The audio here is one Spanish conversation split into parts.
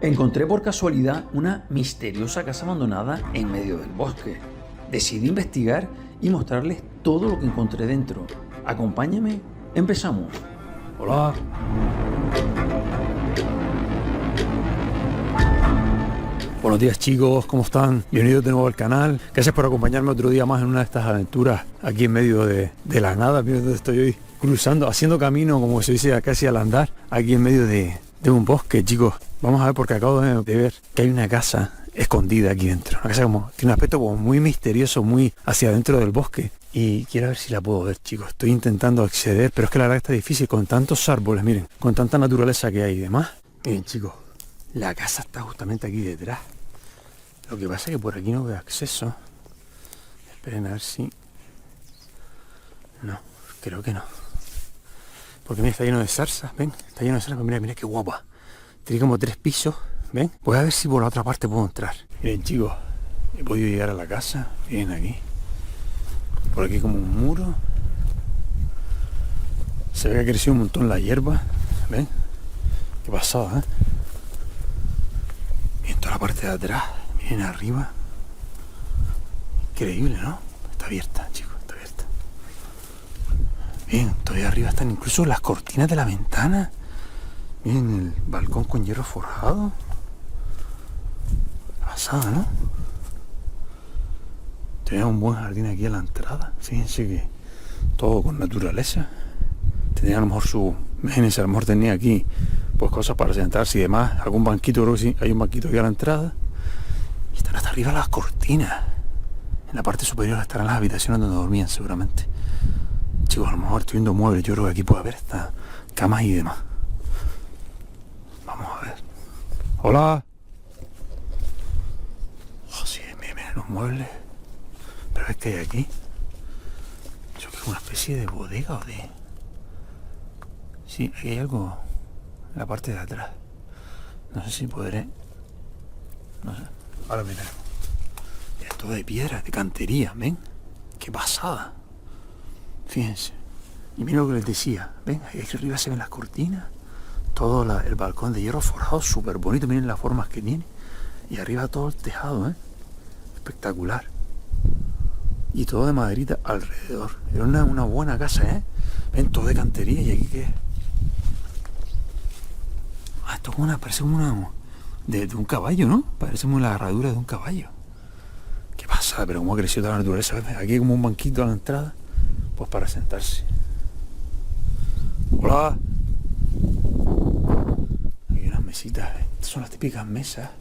Encontré por casualidad una misteriosa casa abandonada en medio del bosque. Decidí investigar y mostrarles todo lo que encontré dentro. Acompáñame, empezamos. Hola. Buenos días chicos, ¿cómo están? Bienvenidos de nuevo al canal. Gracias por acompañarme otro día más en una de estas aventuras aquí en medio de la nada. Miren dónde estoy hoy, cruzando, haciendo camino, como se dice casi al andar, aquí en medio de un bosque, chicos. Vamos a ver porque acabo de ver que hay una casa escondida aquí dentro. Una casa como tiene un aspecto como muy misterioso, muy hacia adentro del bosque. Y quiero ver si la puedo ver, chicos. Estoy intentando acceder, pero es que la verdad está difícil con tantos árboles, miren, con tanta naturaleza que hay y demás. Miren, chicos, la casa está justamente aquí detrás. Lo que pasa es que por aquí no veo acceso. Esperen a ver si... No, creo que no. Porque mira, está lleno de zarzas, ¿ven? Está lleno de zarzas, mira, mira qué guapa. Tiene como 3 pisos, ¿ven? Voy a ver si por la otra parte puedo entrar. Miren, chicos, he podido llegar a la casa. Miren aquí. Por aquí como un muro. Se ve que ha crecido un montón la hierba, ¿ven? Qué pasada, ¿eh? Miren toda la parte de atrás. Miren arriba. Increíble, ¿no? Está abierta, chicos, está abierta. Bien, todavía arriba están incluso las cortinas de la ventana. Miren el balcón con hierro forjado. Pasada, ¿no? Tenía un buen jardín aquí a la entrada. Fíjense que todo con naturaleza. Tenía a lo mejor imagínense, a lo mejor tenía aquí pues cosas para sentarse y demás. Algún banquito, creo que sí, hay un banquito aquí a la entrada. Y están hasta arriba las cortinas. En la parte superior estarán las habitaciones donde dormían seguramente. Chicos, a lo mejor estoy viendo muebles. Yo creo que aquí puede haber hasta camas y demás. Vamos a ver. Hola. Oh, sí, miren los muebles. Pero es que hay aquí. Yo creo que es una especie de bodega o de... Sí, aquí hay algo en la parte de atrás. No sé si podré... No sé. Ahora miraremos. Es todo de piedra, de cantería, ¿ven? Qué pasada. Fíjense. Y miren lo que les decía. ¿Ven? Aquí arriba se ven las cortinas. Todo el balcón de hierro forjado, súper bonito. Miren las formas que tiene. Y arriba todo el tejado, ¿eh? Espectacular. Y todo de maderita alrededor. Era una buena casa, ¿eh? Ven, todo de cantería. ¿Y aquí qué es? Ah, esto es parece como una... De un caballo, ¿no? Parece como la agarradura de un caballo. ¿Qué pasa? Pero cómo ha crecido toda la naturaleza. Aquí hay como un banquito a la entrada. Pues para sentarse. Hola. Hay unas mesitas. Estas son las típicas mesas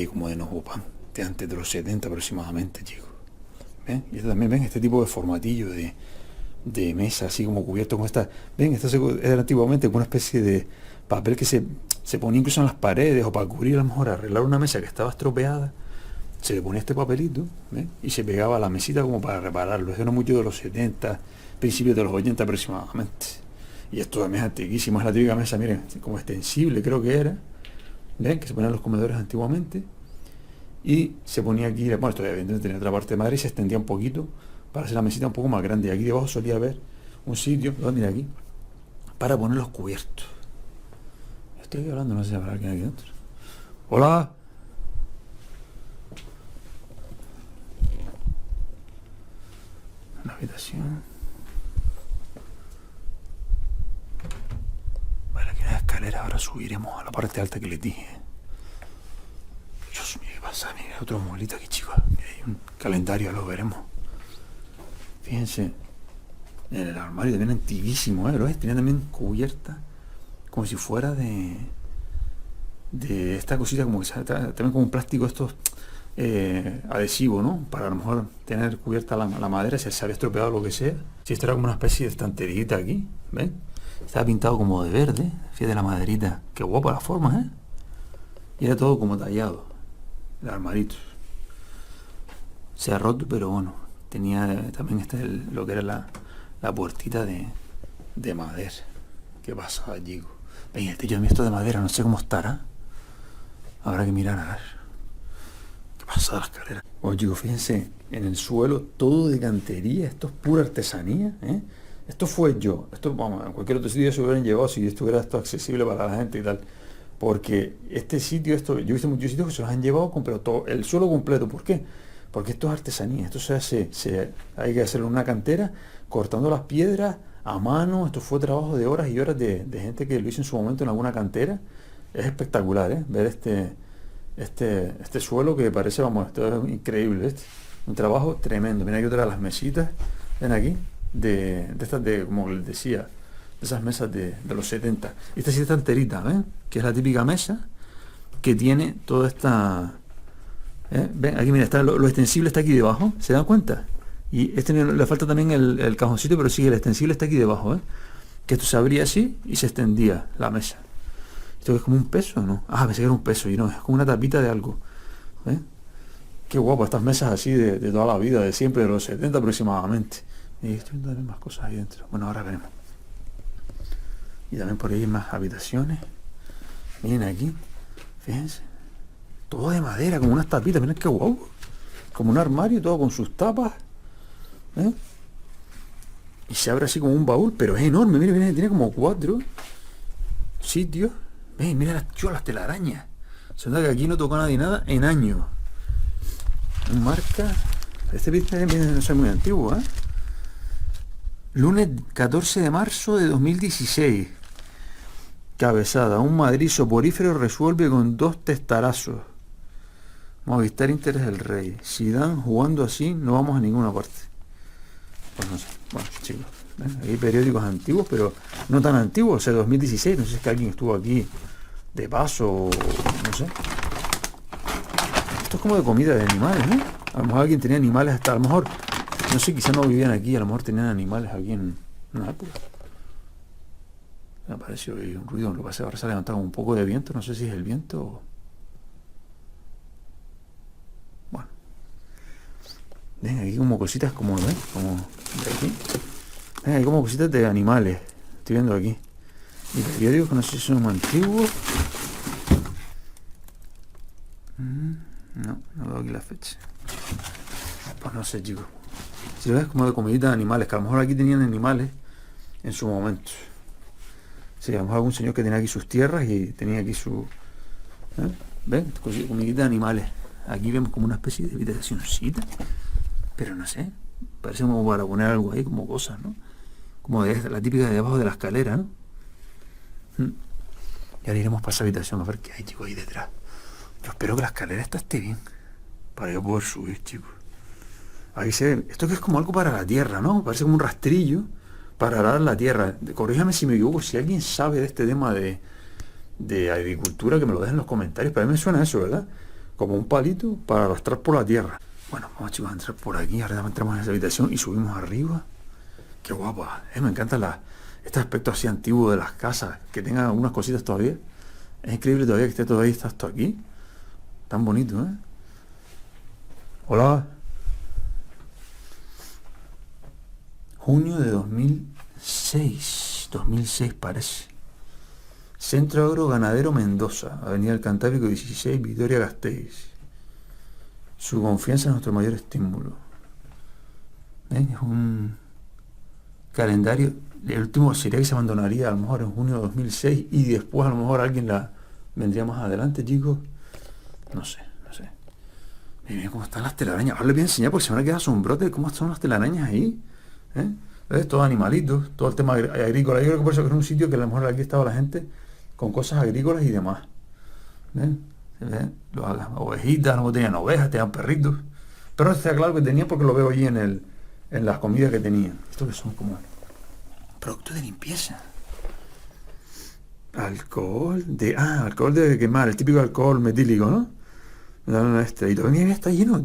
como de Novopan, de antes de los 70 aproximadamente, chicos. ¿Ven? Y esto también, ven, este tipo de formatillo de mesa, así como cubierto con esta. Ven, esto era antiguamente como una especie de papel que se ponía incluso en las paredes o para cubrir, a lo mejor arreglar una mesa que estaba estropeada. Se le ponía este papelito, ¿ves? Y se pegaba a la mesita como para repararlo. Eso era mucho de los 70, principios de los 80 aproximadamente. Y esto también es antiquísimo, es la típica mesa, miren, como extensible creo que era. ¿Ven? Que se ponían en los comedores antiguamente. Y se ponía aquí, bueno, esto evidentemente tenía otra parte de madera y se extendía un poquito para hacer la mesita un poco más grande. Y aquí debajo solía haber un sitio, mira aquí, para poner los cubiertos. Estoy hablando, no sé si habrá alguien aquí dentro. Hola. Una habitación. Vale, aquí hay una escalera. Ahora subiremos a la parte alta que les dije. Dios mío, ¿qué pasa? Mira, otro mueblito aquí, chicos. Mira, hay un calendario, lo veremos. Fíjense. En el armario también antiguísimo, ¿eh? ¿Ves? Tenía también cubierta como si fuera de esta cosita, como que también como un plástico estos adhesivo, ¿no? Para a lo mejor tener cubierta la madera si se había estropeado lo que sea. Si esto era como una especie de estanterita aquí, ¿ven? Estaba pintado como de verde, fíjate la maderita. Qué guapa la forma, ¿eh? Y era todo como tallado, el armarito. Se ha roto, pero bueno, tenía también lo que era la puertita de madera. ¿Qué pasa, chicos? Ven, el techo de esto de madera, no sé cómo estará. Habrá que mirar a ver. ¿Qué pasa la escalera? Bueno, chicos, fíjense, en el suelo todo de cantería. Esto es pura artesanía, ¿eh? Esto fue yo. Esto, vamos, en cualquier otro sitio se hubieran llevado si estuviera esto accesible para la gente y tal. Porque este sitio, yo he visto muchos sitios que se los han llevado completo, todo, el suelo completo. ¿Por qué? Porque esto es artesanía, esto se hace, hay que hacerlo en una cantera, cortando las piedras a mano. Esto fue trabajo de horas y horas de gente que lo hizo en su momento en alguna cantera. Es espectacular, ¿eh? Ver este suelo que parece, vamos, esto es increíble, ¿eh? Un trabajo tremendo. Mira aquí otra de las mesitas, ven aquí, de estas de, como les decía, de esas mesas de los 70. Esta sí está enterita, ¿ven? Que es la típica mesa que tiene toda esta... Ven, aquí mira, está lo extensible está aquí debajo, ¿se dan cuenta? Y le falta también el cajoncito, pero sí, el extensible está aquí debajo, ¿eh? Que esto se abría así y se extendía la mesa. Esto es como un peso, ¿no? Ah, pensé que era un peso y no, es como una tapita de algo. ¿Eh? Qué guapo, estas mesas así de toda la vida, de siempre, de los 70 aproximadamente. Y estoy viendo también más cosas ahí dentro. Bueno, ahora veremos. Y también por ahí hay más habitaciones. Miren aquí, fíjense. Todo de madera, como unas tapitas, miren qué guapo. Como un armario, todo con sus tapas. ¿Eh? Y se abre así como un baúl, pero es enorme, miren, tiene como 4 sitios. Mira las telarañas. Se nota que aquí no tocó nadie nada en años. Un marca. Este vídeo no es muy antiguo, ¿eh? Lunes 14 de marzo de 2016. Cabezada. Un Madrid soporífero resuelve con 2 testarazos. Movistar Inter es el rey. Zidane jugando así no vamos a ninguna parte. Pues no sé. Bueno, chicos. Hay periódicos antiguos, pero no tan antiguos. O sea, 2016. No sé si es que alguien estuvo aquí de paso o no sé. Esto es como de comida de animales, ¿no? A lo mejor alguien tenía animales hasta, a lo mejor, no sé, quizás no vivían aquí, a lo mejor tenían animales aquí en una época. Me pareció un ruido, lo que pasa ahora se ha levantado un poco de viento, no sé si es el viento o... Bueno. Ven, aquí como cositas como, ¿ven? Como de aquí. Ven, hay como cositas de animales, estoy viendo aquí. Y periódicos que no sé si son muy antiguos. No veo aquí la fecha. Pues no sé, chicos. Si lo ves como de comidita de animales, que a lo mejor aquí tenían animales en su momento. Sí, a lo mejor algún señor que tenía aquí sus tierras y tenía aquí su... ¿Ven? Comidita de animales. Aquí vemos como una especie de habitacioncita. Pero no sé. Parece como para poner algo ahí, como cosas, ¿no? Como de la típica de debajo de la escalera, ¿no? Y ahora iremos para esa habitación a ver qué hay, chicos, ahí detrás. Yo espero que la escalera esta esté bien. Para yo poder subir, chicos. Ahí se ve. Esto que es como algo para la tierra, ¿no? Parece como un rastrillo para arar la tierra. Corríjame si me equivoco. Si alguien sabe de este tema de agricultura, que me lo dejen en los comentarios. Para mí me suena eso, ¿verdad? Como un palito para arrastrar por la tierra. Bueno, vamos, chicos, a entrar por aquí. Ahora entramos en esa habitación y subimos arriba. Qué guapa. Me encanta este aspecto así antiguo de las casas. Que tengan algunas cositas todavía. Es increíble todavía que esté todavía esto aquí. Tan bonito, ¿eh? Hola. Junio de 2006. 2006 parece. Centro Agro Ganadero Mendoza. Avenida del Cantábrico 16, Vitoria Gasteiz. Su confianza es nuestro mayor estímulo. ¿Ven? Es un calendario. El último sería que se abandonaría a lo mejor en junio de 2006 y después a lo mejor alguien la vendría más adelante, chicos. No sé. Miren cómo están las telarañas. Ahora les voy a enseñar porque se me van a quedar asombrosos de cómo están las telarañas ahí. ¿Ves? Todos animalitos, todo el tema agrícola. Yo creo que por eso que es un sitio que a lo mejor aquí estaba la gente con cosas agrícolas y demás. ¿Ven? ¿Se ven? Las ovejitas, no tenían ovejas, tenían perritos. Pero está claro que tenían porque lo veo allí en las comidas que tenían. Estos que son como productos de limpieza. Alcohol de quemar, el típico alcohol metílico, ¿no? Me dan una estrellita. Mira, está lleno,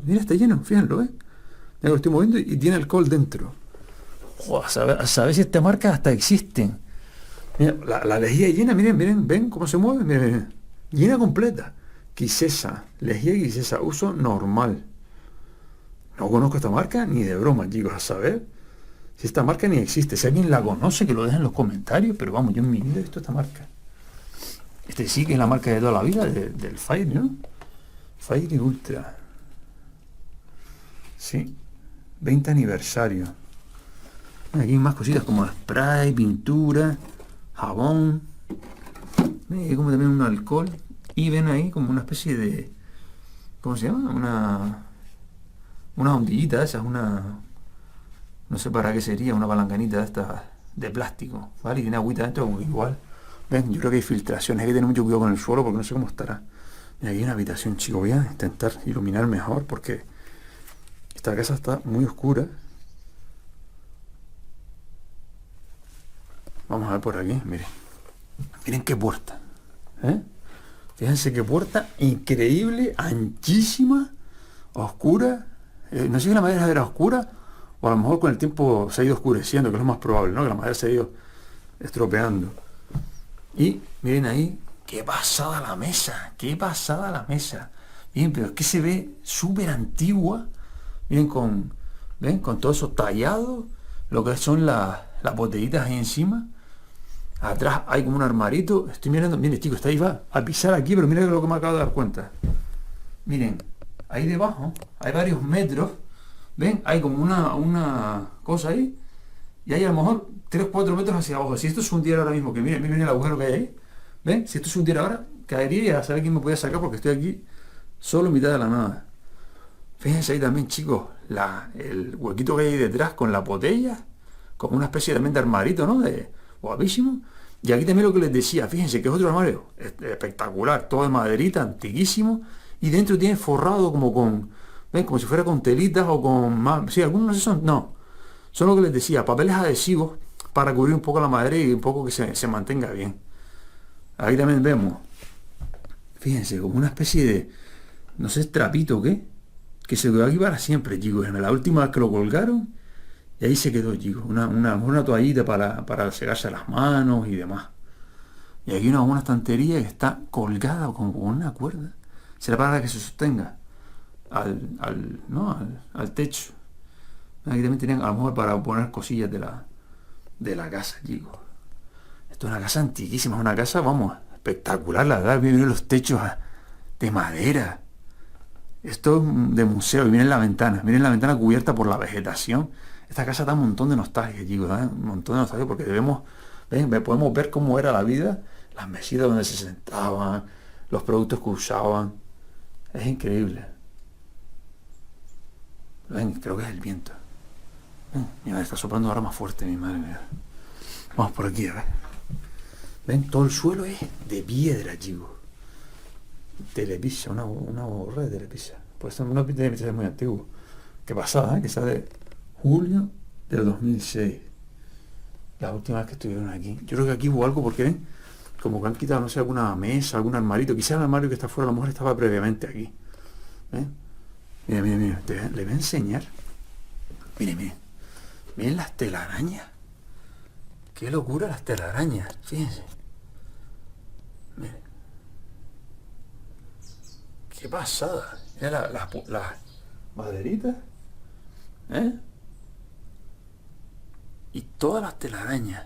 fíjenlo, ¿eh? Ya lo estoy moviendo y tiene alcohol dentro. Joder, a saber si esta marca hasta existen. Mira, la lejía llena, miren, ven cómo se mueve, miren. Llena completa. Quisesa, lejía Quisesa, uso normal. No conozco esta marca ni de broma, chicos, a saber si esta marca ni existe. Si alguien la conoce, que lo deje en los comentarios, pero vamos, yo en mi vida he visto esta marca. Este sí que es la marca de toda la vida, del Fire, ¿no? Fire Ultra. Sí. 20 aniversario. Aquí hay más cositas como spray, pintura, jabón. ¿Ven? Hay como también un alcohol. Y ven ahí como una especie de... ¿Cómo se llama? Una ondillita esa, una... No sé para qué sería, una palancanita de estas de plástico, ¿vale? Y tiene agüita dentro igual. Ven, yo creo que hay filtraciones, hay que tener mucho cuidado con el suelo porque no sé cómo estará. Mira, aquí hay una habitación, chicos, voy a intentar iluminar mejor porque esta casa está muy oscura. Vamos a ver por aquí, miren. Miren qué puerta, ¿eh? Fíjense qué puerta increíble, anchísima, oscura. No sé si la madera era oscura o a lo mejor con el tiempo se ha ido oscureciendo, que es lo más probable, ¿no? Que la madera se ha ido estropeando. Y miren ahí, qué pasada la mesa, qué pasada la mesa. Miren, pero es que se ve súper antigua. Miren ¿ven? Con todo eso tallado, lo que son las botellitas ahí encima. Atrás hay como un armarito. Estoy mirando, miren chicos, está ahí va a pisar aquí, pero miren lo que me acabo de dar cuenta. Miren, ahí debajo hay varios metros. ¿Ven? Hay como una cosa ahí. Y hay a lo mejor 3-4 metros hacia abajo. Si esto se hundiera ahora mismo, que miren el agujero que hay ahí. ¿Ven? Si esto se hundiera ahora, caería y a saber quién me podía sacar porque estoy aquí solo en mitad de la nada. Fíjense ahí también, chicos, el huequito que hay ahí detrás con la botella, como una especie también de armarito, ¿no? Guapísimo. Y aquí también lo que les decía, fíjense que es otro armario espectacular, todo de maderita, antiquísimo, y dentro tiene forrado como con, ¿ven? Como si fuera con telitas o con más, sí, algunos no sé son, no, son lo que les decía, papeles adhesivos para cubrir un poco la madera y un poco que se mantenga bien. Ahí también vemos, fíjense, como una especie de, no sé, trapito o qué, que se quedó aquí para siempre, chicos. La última vez que lo colgaron, y ahí se quedó, chicos. Una toallita para secarse las manos y demás. Y aquí una estantería que está colgada con una cuerda. Será para que se sostenga al techo. Aquí también tenían a lo mejor para poner cosillas de la casa, chicos. Esto es una casa antiquísima, es una casa, vamos, espectacular, la verdad. Miren los techos de madera. Esto es de museo y miren la ventana cubierta por la vegetación. Esta casa da un montón de nostalgia, chicos, ¿eh? Un montón de nostalgia porque podemos ver cómo era la vida, las mesitas donde se sentaban, los productos que usaban. Es increíble. Ven, creo que es el viento. Mi madre está soplando ahora más fuerte, mi madre. Mira. Vamos por aquí, a ver. Ven, todo el suelo es de piedra, chicos. Telepizza, una borra de Telepizza. Pues una Telepizza es muy antiguo. Qué pasada, ¿eh? Que sea de julio del 2006. La última vez que estuvieron aquí. Yo creo que aquí hubo algo porque ven, como que han quitado, no sé, alguna mesa, algún armarito. Quizás el armario que está fuera a lo mejor estaba previamente aquí. ¿Ven? Mira. Le voy a enseñar. Miren. Miren las telarañas. Qué locura las telarañas. Fíjense. Miren. Qué pasada. Mira las maderitas. Y todas las telarañas.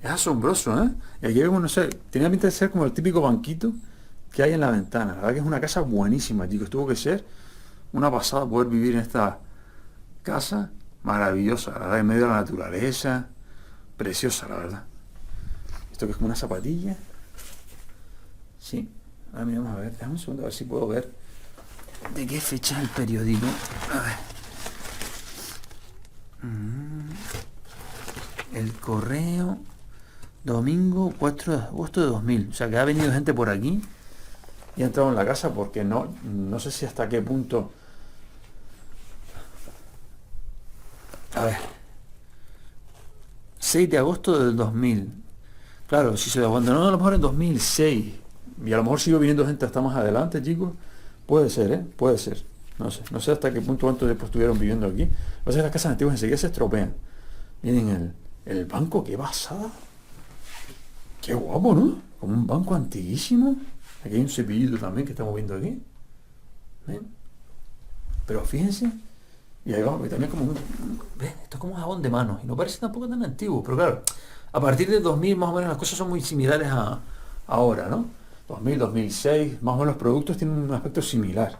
Es asombroso, ¿eh? Y aquí vemos, no sé, tenía pinta de ser como el típico banquito que hay en la ventana. La verdad que es una casa buenísima, chicos. Tuvo que ser una pasada poder vivir en esta casa maravillosa, la verdad, en medio de la naturaleza. Preciosa, la verdad. Esto que es como una zapatilla. Sí. Ahora miramos a ver, déjame un segundo a ver si puedo ver de qué fecha es el periódico. A ver. El Correo, domingo 4 de agosto de 2000. O sea que ha venido gente por aquí y ha entrado en la casa porque no sé si hasta qué punto. A ver. 6 de agosto del 2000. Claro, si se abandonó a lo mejor en 2006 y a lo mejor sigue viniendo gente hasta más adelante, chicos, puede ser, ¿eh? Puede ser. No sé hasta qué punto cuánto después estuvieron viviendo aquí. Lo que pasa es que las casas antiguas enseguida se estropean. Miren el banco, qué basada. Qué guapo, ¿no? Como un banco antiguísimo. Aquí hay un cepillito también que estamos viendo aquí. ¿Ven? Pero fíjense. Y ahí vamos, y también como ¿ven? Esto es como jabón de manos. Y no parece tampoco tan antiguo. Pero claro, a partir de 2000 más o menos las cosas son muy similares a ahora, ¿no? 2000, 2006, más o menos los productos tienen un aspecto similar.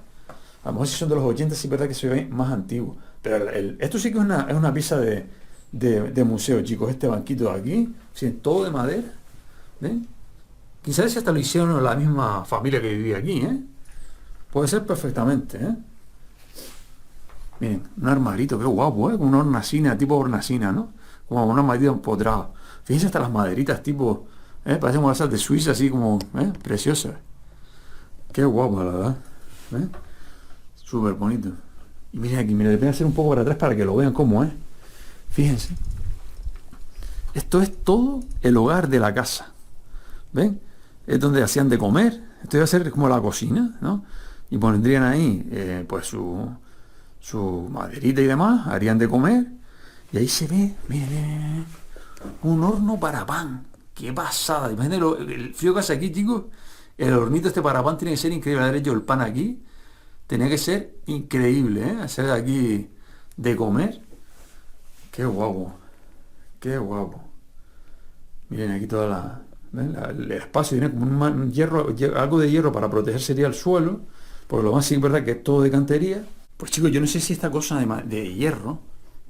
A lo mejor si son de los 80 sí es verdad que se ve más antiguo. Pero esto sí que es una pieza de museo, chicos. Este banquito de aquí, sí, todo de madera. ¿Ven? Quizás si hasta lo hicieron la misma familia que vivía aquí, ¿eh? Puede ser perfectamente, ¿eh? Miren, un armarito, qué guapo, ¿eh? Como una hornacina, tipo hornacina, ¿no? Como un armarito empotrado. Fíjense hasta las maderitas tipo, parecen como esas de Suiza, así como, preciosas. Qué guapo, la verdad. ¿Eh? Súper bonito. Y miren aquí, miren, le voy a hacer un poco para atrás para que lo vean cómo es. Fíjense. Esto es todo el hogar de la casa. ¿Ven? Es donde hacían de comer. Esto iba a ser como la cocina, ¿no? Y pondrían ahí, pues su maderita y demás, harían de comer. Y ahí se ve, miren, un horno para pan. ¡Qué pasada! Imagínate el frío que hace aquí, chicos. El hornito este para pan tiene que ser increíble. Haber hecho el pan aquí tenía que ser increíble, ¿eh? Hacer aquí de comer. ¡Qué guapo! ¡Qué guapo! Miren aquí toda el espacio. Tiene como un hierro, algo de hierro para proteger sería el suelo. Porque lo más sí es verdad que es todo de cantería. Pues chicos, yo no sé si esta cosa de hierro,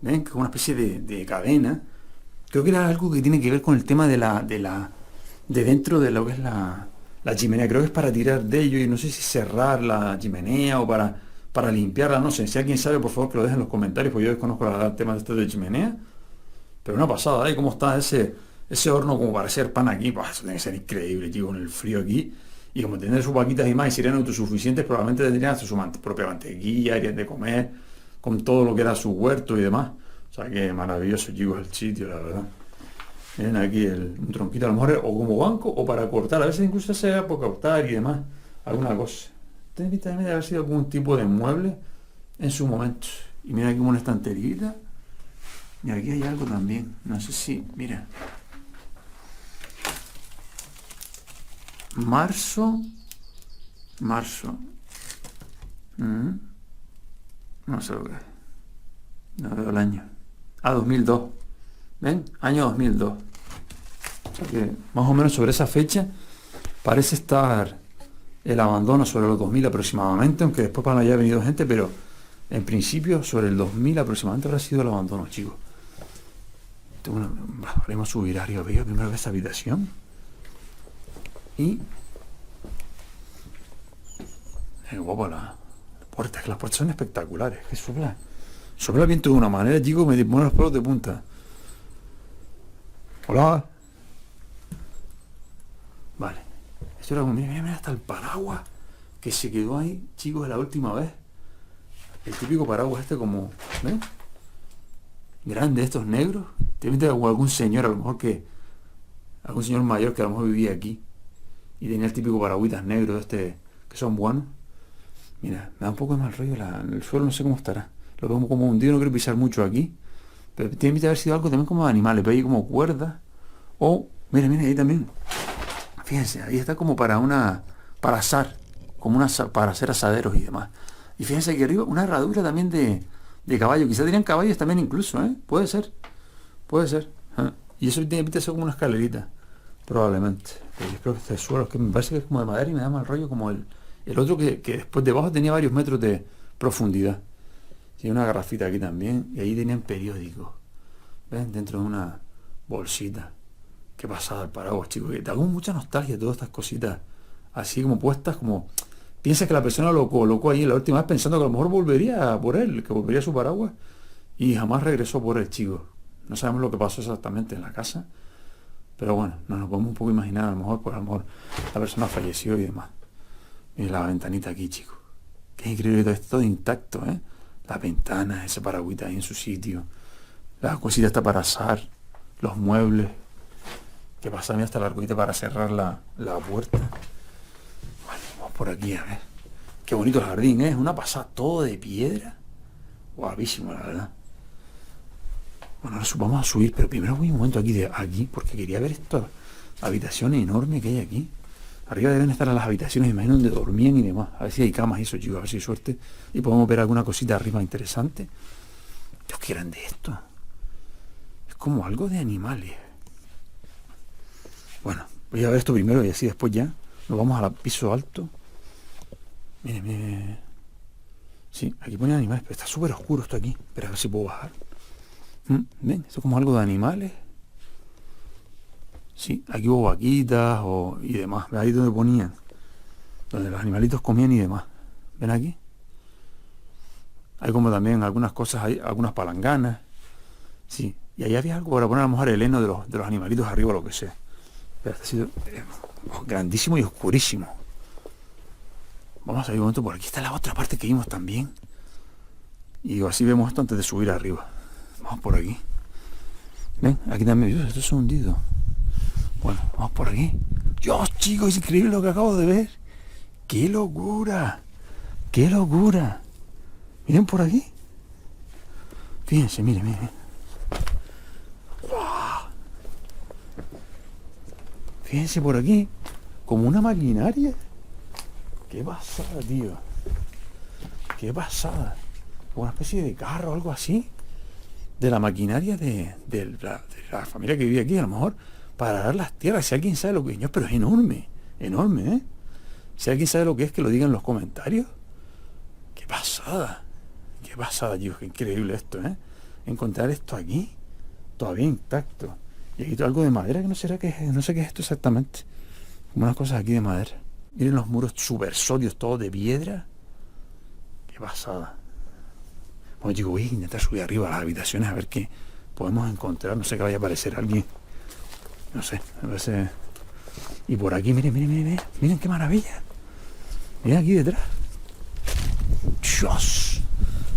¿ven? Que es una especie de cadena. Creo que era algo que tiene que ver con el tema de dentro de lo que es la chimenea. Creo que es para tirar de ello y no sé si cerrar la chimenea o para limpiarla, no sé. Si alguien sabe, por favor, que lo dejen en los comentarios, porque yo desconozco el tema de esto de chimenea. Pero una pasada, ¿eh? ¿Cómo está ese horno como para hacer pan aquí? Pues eso tiene que ser increíble, tío, con el frío aquí. Y como tener sus vaquitas y más y serían autosuficientes, probablemente tendrían hasta su propia mantequilla, harían de comer, con todo lo que era su huerto y demás. O sea que maravilloso, chicos, el sitio, la verdad. Miren aquí un tronquito, a lo mejor o como banco o para cortar, a veces incluso sea por cortar y demás, alguna cosa. Tiene pinta de haber sido algún tipo de mueble en su momento. Y mira aquí como una estanterita. Y aquí hay algo también, no sé si, mira. Marzo. No sé lo que es. No veo el año. 2002. ¿Ven? Año 2002. O sea que más o menos sobre esa fecha parece estar el abandono sobre los 2000 aproximadamente, aunque después para allá ha venido gente, pero en principio sobre el 2000 aproximadamente habrá sido el abandono, chicos. Haremos subir arriba, veo primero esta habitación. Y es guapo la puerta, es que las puertas son espectaculares, que sopla el viento de una manera, chicos, me pone los pelos de punta. Hola. Vale. Esto era como, mira, hasta el paraguas que se quedó ahí, chicos, la última vez. El típico paraguas este como, ¿ves? Grande, estos negros. Te metes como algún señor, a lo mejor algún señor mayor que a lo mejor vivía aquí. Y tenía el típico paragüitas negro que son buenos. Mira, me da un poco de mal rollo el suelo, no sé cómo estará. Lo veo como hundido, no quiero pisar mucho aquí. Pero tiene que haber sido algo también como de animales, pero ahí como cuerdas. O, mira, ahí también. Fíjense, ahí está como para asar, para hacer asaderos y demás. Y fíjense aquí arriba, una herradura también de caballo. Quizás tenían caballos también incluso, ¿eh? Puede ser. ¿Eh? Y eso tiene que ser como una escalerita, probablemente. Pero yo creo que este suelo, es que me parece que es como de madera y me da mal rollo como el otro que después debajo tenía varios metros de profundidad. Tiene una garrafita aquí también. Y ahí tenían periódicos. ¿Ven? Dentro de una bolsita. Qué pasada el paraguas, chicos. Te hago mucha nostalgia de todas estas cositas. Así como puestas, como... Piensa que la persona lo colocó ahí la última vez pensando que a lo mejor volvería por él, que volvería a su paraguas. Y jamás regresó por él, chicos. No sabemos lo que pasó exactamente en la casa. Pero bueno, nos podemos un poco imaginar, a lo mejor la persona falleció y demás. Mira la ventanita aquí, chicos. Qué increíble, todo esto todo intacto, ¿eh? Las ventanas, ese paragüita ahí en su sitio. La cosita está para asar. Los muebles. Que pasa hasta la argollita para cerrar la puerta. Bueno, vamos por aquí a ver. Qué bonito el jardín, ¿eh? Una pasada todo de piedra. Guapísimo, la verdad. Bueno, ahora vamos a subir, pero primero voy un momento aquí, porque quería ver esta habitación enorme que hay aquí. Arriba deben estar las habitaciones, imagino, donde dormían y demás. A ver si hay camas y eso, chicos, a ver si hay suerte. Y podemos ver alguna cosita arriba interesante. Dios, qué grande esto. Es como algo de animales. Bueno, voy a ver esto primero y así después ya nos vamos al piso alto. Mire. Sí, aquí pone animales, pero está súper oscuro esto aquí. Espera a ver si puedo bajar. ¿Ven? Esto es como algo de animales. Sí, aquí hubo vaquitas y demás. Ahí donde ponían, donde los animalitos comían y demás. ¿Ven aquí? Hay como también algunas cosas, hay algunas palanganas. Sí, y ahí había algo para poner a lo mejor el heno de los animalitos arriba o lo que sea. Pero este ha sido grandísimo y oscurísimo. Vamos a ir un momento por aquí. Está la otra parte que vimos también. Y así vemos esto antes de subir arriba. Vamos por aquí. ¿Ven? Aquí también. Dios, esto es hundido. Bueno, vamos por aquí. Dios, chicos, es increíble lo que acabo de ver. ¡Qué locura! ¡Qué locura! Miren por aquí. Fíjense, miren, miren. ¡Wow! Fíjense por aquí. Como una maquinaria. ¡Qué pasada, tío! ¡Qué pasada! Una especie de carro o algo así. De la maquinaria de la familia que vive aquí, a lo mejor, para dar las tierras. Si alguien sabe lo que es, pero es enorme. Enorme, ¿eh? Si alguien sabe lo que es, que lo diga en los comentarios. ¡Qué pasada! ¡Qué pasada, chicos! ¡Qué increíble esto, eh! Encontrar esto aquí, todavía intacto. Y aquí algo de madera, que no será que no sé qué es esto exactamente. Como unas cosas aquí de madera. Miren los muros súper sólidos, todos de piedra. ¡Qué pasada! Bueno, chicos, voy a intentar subir arriba a las habitaciones a ver qué podemos encontrar. No sé que vaya a aparecer alguien. No sé, a veces... Y por aquí, miren, miren, miren, miren, miren qué maravilla. Miren aquí detrás. Dios.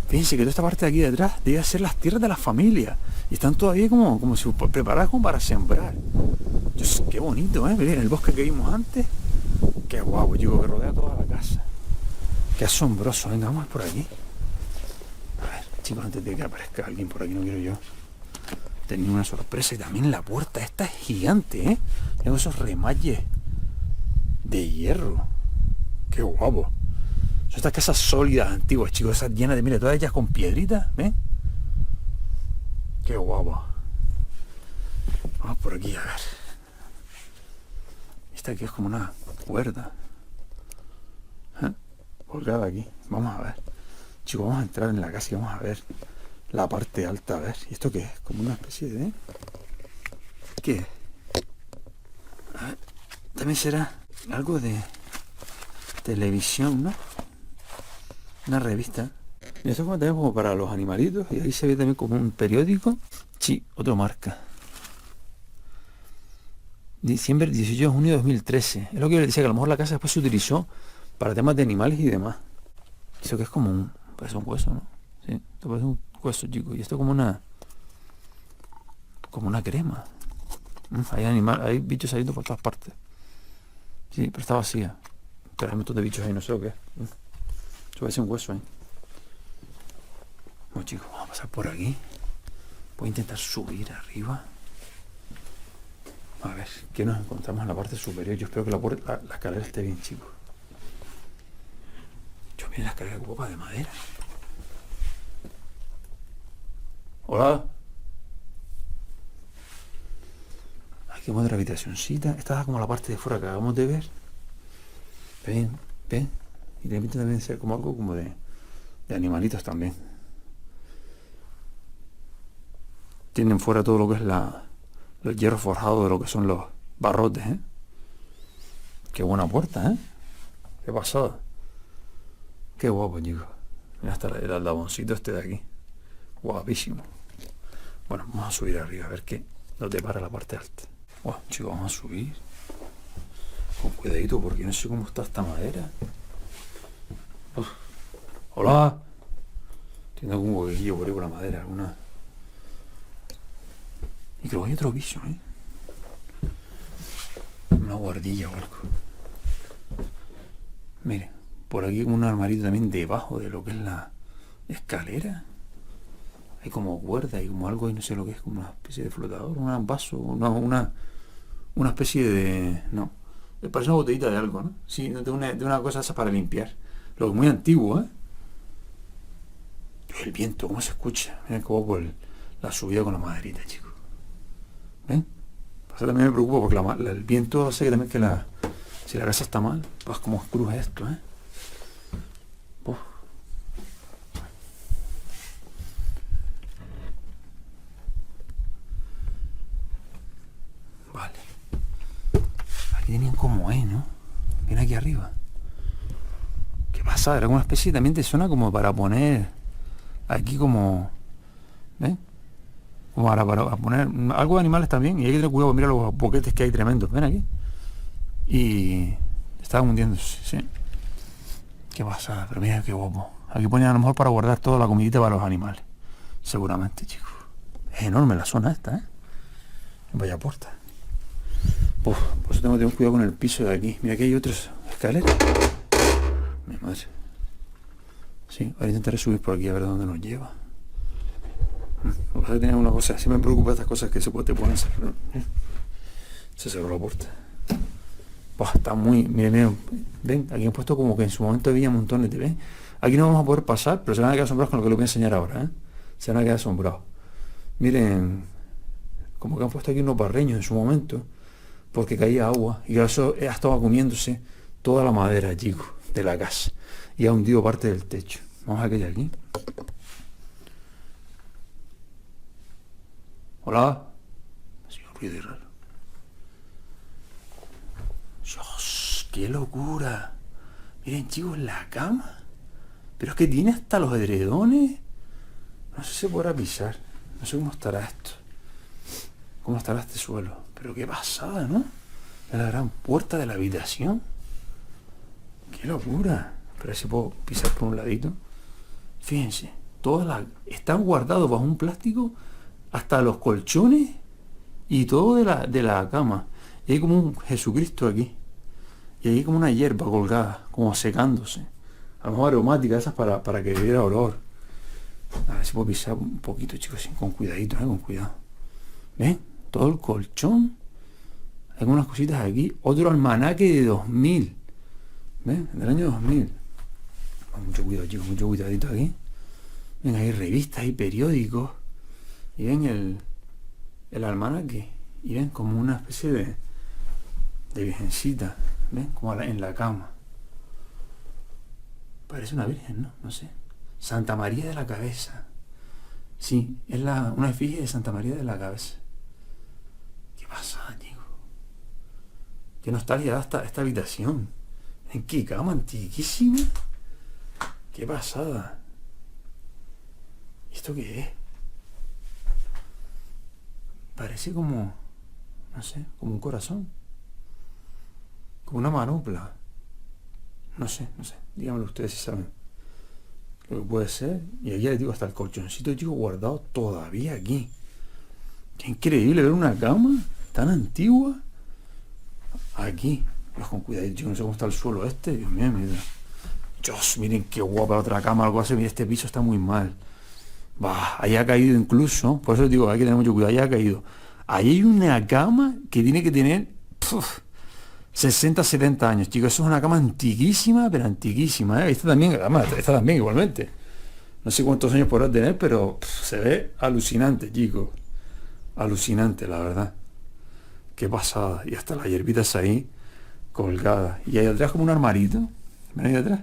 Fíjense que toda esta parte de aquí detrás debe ser las tierras de la familia. Y están todavía como si preparadas como para sembrar. Dios, qué bonito, ¿eh? Miren el bosque que vimos antes. Qué guapo, chicos, que rodea toda la casa. Qué asombroso. Venga, vamos por aquí. A ver, chicos, antes de que aparezca alguien por aquí, no quiero yo tener una sorpresa. Y también la puerta esta es gigante, ¿eh? Tengo esos remalles de hierro. Qué guapo. Son estas casas sólidas, antiguas, chicos. Esas llenas de, mira, todas ellas con piedritas, ¿ven? Qué guapo. Vamos por aquí, a ver. Esta aquí es como una cuerda. Colgada aquí. Vamos a ver. Chicos, vamos a entrar en la casa y vamos a ver la parte alta, a ver. ¿Y esto qué es? Como una especie de... ¿Qué es? A ver. También será algo de televisión, ¿no? Una revista. Y esto es como también como para los animalitos. Y ahí se ve también como un periódico. Sí, otro marca. Diciembre 18 de junio de 2013. Es lo que yo les decía, que a lo mejor la casa después se utilizó para temas de animales y demás. Eso que es como un... Parece un hueso, ¿no? Sí, esto parece un hueso, chicos. Y esto como una... Como una crema. Hay bichos saliendo por todas partes. Sí, pero está vacía. Pero hay un montón de bichos ahí, no sé lo que es. Eso parece un hueso ahí. Bueno, chicos, vamos a pasar por aquí. Voy a intentar subir arriba. A ver, ¿qué nos encontramos en la parte superior? Yo espero que la escalera esté bien, chicos. Yo mira la escalera guapa de madera. Hola. Aquí vemos otra habitacioncita. Esta es como la parte de fuera que acabamos de ver. Ven, ven. Y de repente también ser como algo como de animalitos también. Tienen fuera todo lo que es el hierro forjado de lo que son los barrotes, ¿eh? Qué buena puerta, ¿eh? Qué pasada. Qué guapo, chicos. Mira hasta el aldaboncito este de aquí. Guapísimo. Bueno, vamos a subir arriba a ver qué nos depara la parte alta. Bueno, chicos, vamos a subir. Con cuidadito porque no sé cómo está esta madera. Uf. Hola. Tiene algún huequillo por ahí por la madera, alguna. Y creo que hay otro piso, ¿eh? Una guardilla o algo. Miren, por aquí como un armarito también debajo de lo que es la escalera. Hay como cuerda y como algo y no sé lo que es, como una especie de flotador, un vaso, una especie de... No, parece una botellita de algo, ¿no? Sí, de una cosa esa para limpiar. Lo que es muy antiguo, ¿eh? El viento, ¿cómo se escucha? Mira cómo por la subida con la maderita, chicos. ¿Ven? Pasa también me preocupa porque el viento hace que también que si la casa está mal, pues como cruje esto, ¿eh? Uf. Vale. aquí arriba. ¿Qué pasa? Era como una especie también de zona como para poner aquí como... ¿ves? Como para poner algo de animales también. Y hay que tener cuidado, mira los boquetes que hay tremendos. Ven aquí. Y estaba hundiéndose, sí. Qué pasada, pero mira qué guapo. Aquí ponían a lo mejor para guardar toda la comidita para los animales. Seguramente, chicos. Es enorme la zona esta, ¿eh? Vaya puerta. Uf, por eso tengo que tener cuidado con el piso de aquí. Mira, aquí hay otras escaleras. Mi madre. Sí, ahora intentaré subir por aquí a ver dónde nos lleva. Lo que pasa es que tenía una cosa, si me preocupa estas cosas que te pueden hacer. Se cerró la puerta. Buah, está muy... Miren, ven, aquí han puesto como que en su momento había montones de... ¿ven? Aquí no vamos a poder pasar, pero se van a quedar asombrados con lo que les voy a enseñar ahora, ¿eh? Se van a quedar asombrados. Miren, como que han puesto aquí unos barreños en su momento, porque caía agua, y eso estaba comiéndose toda la madera, chicos, de la casa, y ha hundido parte del techo. Vamos a ver qué hay aquí. Hola. Ha sido un ruido raro. Dios, qué locura. Miren, chicos, la cama. Pero es que tiene hasta los edredones. No sé si se podrá pisar. No sé cómo estará esto. Cómo estará este suelo. Pero qué pasada, ¿no? Es la gran puerta de la habitación. Qué locura. Pero a ver si puedo pisar por un ladito. Fíjense. Están guardados bajo un plástico hasta los colchones y todo de la cama. Y hay como un Jesucristo aquí. Y hay como una hierba colgada, como secándose. A lo mejor aromática, esas para que diera olor. A ver si puedo pisar un poquito, chicos, con cuidadito, con cuidado. ¿Ven? Todo el colchón. Hay algunas cositas aquí. Otro almanaque de 2000. ¿Ven? Del año 2000. Con mucho cuidado, chicos, mucho cuidadito aquí. Ven, hay revistas y periódicos. Y ven el almanaque. Y ven como una especie de virgencita. ¿Ven? Como en la cama. Parece una virgen, ¿no? No sé. Santa María de la Cabeza. Sí, es una efigie de Santa María de la Cabeza. ¿Qué pasa, chico? Qué nostalgia da esta habitación. ¿En qué cama antiquísima? Qué pasada. ¿Y esto qué es? Parece como... no sé, como un corazón. Como una manopla. No sé. Díganmelo ustedes si saben lo que puede ser. Y aquí les digo, hasta el colchoncito, chico, guardado todavía aquí. Qué increíble ver una cama tan antigua aquí. Pues con cuidado, chico, no sé cómo está el suelo este. Dios mío, mira. Dios, miren qué guapa otra cama, algo así. Mira, este piso está muy mal. Bah, ahí ha caído incluso. Por eso les digo, hay que tener mucho cuidado. Ahí ha caído. Ahí hay una cama que tiene que tener 60, 70 años, chicos. Eso es una cama antiquísima, pero antiquísima, ¿eh? Esta también igualmente. No sé cuántos años podrá tener, pero se ve alucinante, chicos. Alucinante, la verdad. Qué pasada. Y hasta las hierbitas ahí colgadas. Y ahí atrás como un armarito. ¿Ven ahí atrás?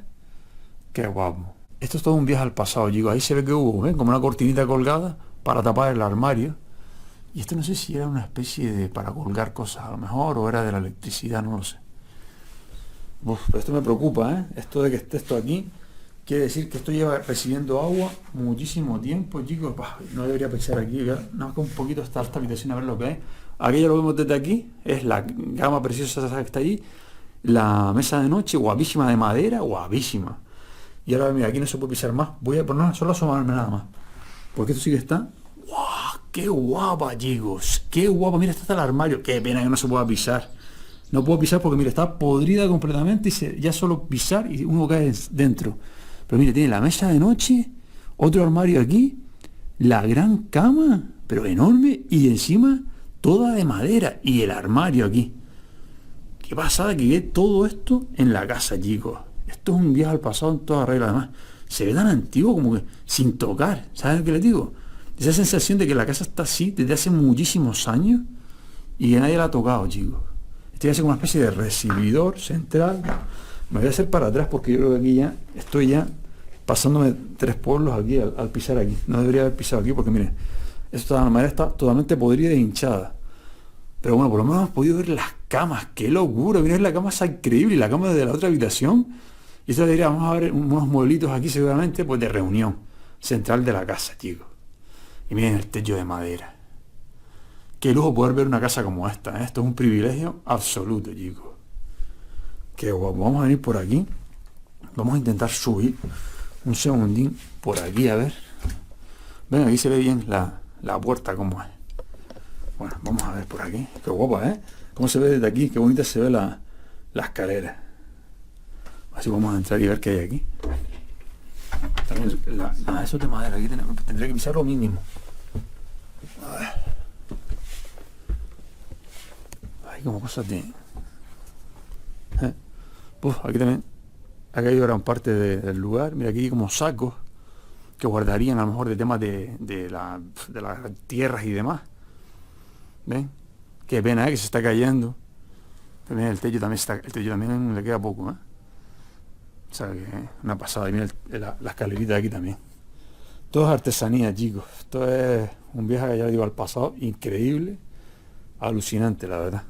Qué guapo. Esto es todo un viaje al pasado, chicos. Ahí se ve que hubo, ¿ven? Como una cortinita colgada para tapar el armario. Y esto no sé si era una especie de para colgar cosas a lo mejor, o era de la electricidad, no lo sé. Pero esto me preocupa, ¿eh? Esto de que esté esto aquí, quiere decir que esto lleva recibiendo agua muchísimo tiempo, chicos. No debería pensar aquí, ya, nada más que un poquito esta habitación a ver lo que es. Aquí ya lo vemos desde aquí, es la cama preciosa que está ahí, la mesa de noche, guapísima de madera, guapísima. Y ahora mira, aquí no se puede pisar más, voy a poner solo asomarme nada más, porque esto sí que está... ¡Wow! ¡Qué guapa, chicos! ¡Qué guapa! Mira, está el armario. ¡Qué pena que no se pueda pisar! No puedo pisar porque, mira, está podrida completamente y ya solo pisar y uno cae dentro. Pero mire, tiene la mesa de noche, otro armario aquí, la gran cama, pero enorme, y encima toda de madera, y el armario aquí. ¡Qué pasada que ve todo esto en la casa, chicos! Esto es un viaje al pasado en toda regla, además. Se ve tan antiguo como que sin tocar. ¿Saben lo que les digo? Esa sensación de que la casa está así desde hace muchísimos años y que nadie la ha tocado, chicos. Estoy haciendo una especie de recibidor central. Me voy a hacer para atrás porque yo creo que aquí ya estoy ya pasándome 3 pueblos aquí al pisar aquí. No debería haber pisado aquí porque miren, esta madera está totalmente podrida e hinchada. Pero bueno, por lo menos hemos podido ver las camas. ¡Qué locura! Mira, la cama está increíble y la cama de la otra habitación. Y esto diría, vamos a ver unos mueblitos aquí seguramente, pues de reunión central de la casa, chicos. Y miren el techo de madera. Qué lujo poder ver una casa como esta, ¿eh? Esto es un privilegio absoluto, chicos. Qué guapo. Vamos a venir por aquí. Vamos a intentar subir un segundín por aquí, a ver. Ven, aquí se ve bien la puerta como es. Bueno, vamos a ver por aquí. Qué guapa, ¿eh? Cómo se ve desde aquí. Qué bonita se ve la escalera. Así vamos a entrar y ver qué hay aquí. También eso es de madera. Aquí tendré que pisar lo mínimo. A ver. Hay como cosas de... aquí también ha caído gran parte del lugar. Mira, aquí hay como sacos que guardarían a lo mejor de temas de las tierras y demás. ¿Ven? Qué pena, que se está cayendo. También el techo también le queda poco, ¿eh? O sea, que una pasada. Y mira la escalerita de aquí también. Todo es artesanía, chicos. Esto es un viaje, ya digo, al pasado increíble, alucinante, la verdad.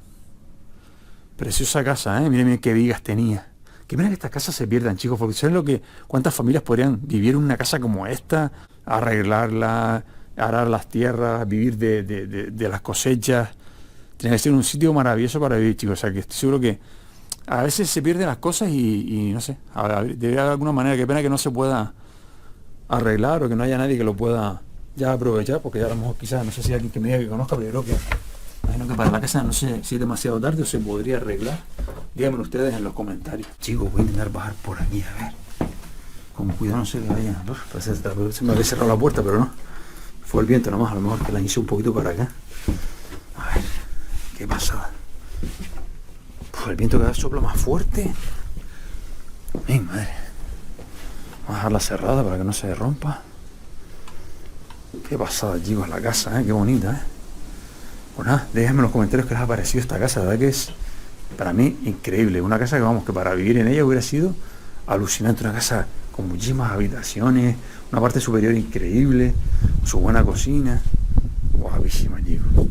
Preciosa casa, ¿eh? Miren qué vigas tenía. Que mira que estas casas se pierdan, chicos, porque ¿saben cuántas familias podrían vivir en una casa como esta? Arreglarla, arar las tierras, vivir de las cosechas. Tiene que ser un sitio maravilloso para vivir, chicos. O sea, que estoy seguro que a veces se pierden las cosas y no sé, debe haber alguna manera. Qué pena que no se pueda arreglar o que no haya nadie que lo pueda ya aprovechar, porque ya a lo mejor quizás, no sé si hay alguien que me diga que conozca, pero yo creo que imagino que para la casa, no sé si es demasiado tarde o se podría arreglar. Díganme ustedes en los comentarios. Chicos, voy a intentar bajar por aquí, a ver. Con cuidado, no sé que vaya. Se me había cerrado la puerta, pero no. Fue el viento nomás, a lo mejor que la hice un poquito para acá. A ver, qué pasada. El viento cada vez sopla más fuerte. ¡Ay, madre! Vamos a dejarla cerrada para que no se rompa. Qué pasada, chicos, la casa, qué bonita, Pues nada, déjenme en los comentarios qué les ha parecido esta casa. La verdad que es, para mí, increíble. Una casa que, vamos, que para vivir en ella hubiera sido alucinante. Una casa con muchísimas habitaciones, una parte superior increíble, su buena cocina. Guapísima, chicos.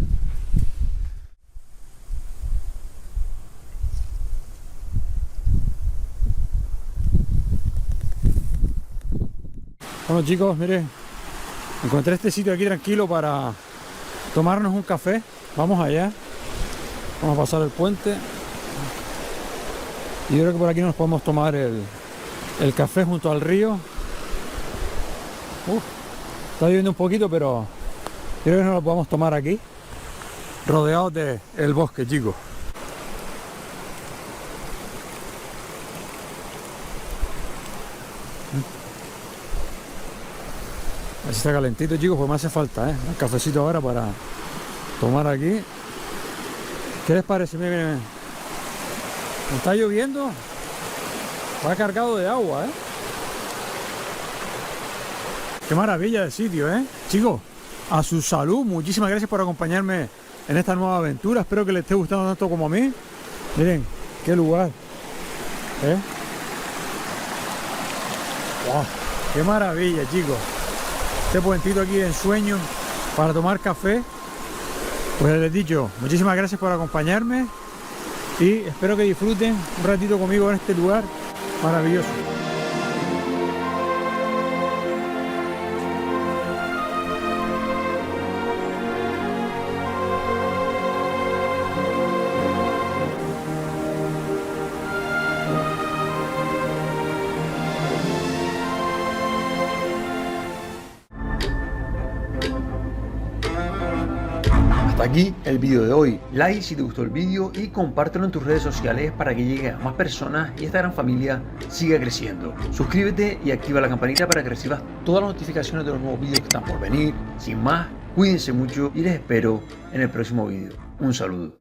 Bueno, chicos, miren, encontré este sitio aquí tranquilo para tomarnos un café. Vamos allá. Vamos a pasar el puente. Y yo creo que por aquí nos podemos tomar el café junto al río. Está lloviendo un poquito, pero yo creo que nos lo podemos tomar aquí, rodeados del bosque, chicos. Así está calentito, chicos, pues me hace falta, un cafecito ahora para tomar aquí. ¿Qué les parece? Miren, miren. Está lloviendo. Va cargado de agua, Qué maravilla de sitio, Chicos, a su salud. Muchísimas gracias por acompañarme en esta nueva aventura. Espero que les esté gustando tanto como a mí. Miren, qué lugar. Wow, qué maravilla, chicos. Este puentito aquí de ensueño para tomar café. Pues les he dicho, muchísimas gracias por acompañarme y espero que disfruten un ratito conmigo en este lugar maravilloso. Hasta aquí el vídeo de hoy. Like si te gustó el vídeo y compártelo en tus redes sociales para que llegue a más personas y esta gran familia siga creciendo. Suscríbete y activa la campanita para que recibas todas las notificaciones de los nuevos vídeos que están por venir. Sin más, cuídense mucho y les espero en el próximo vídeo. Un saludo.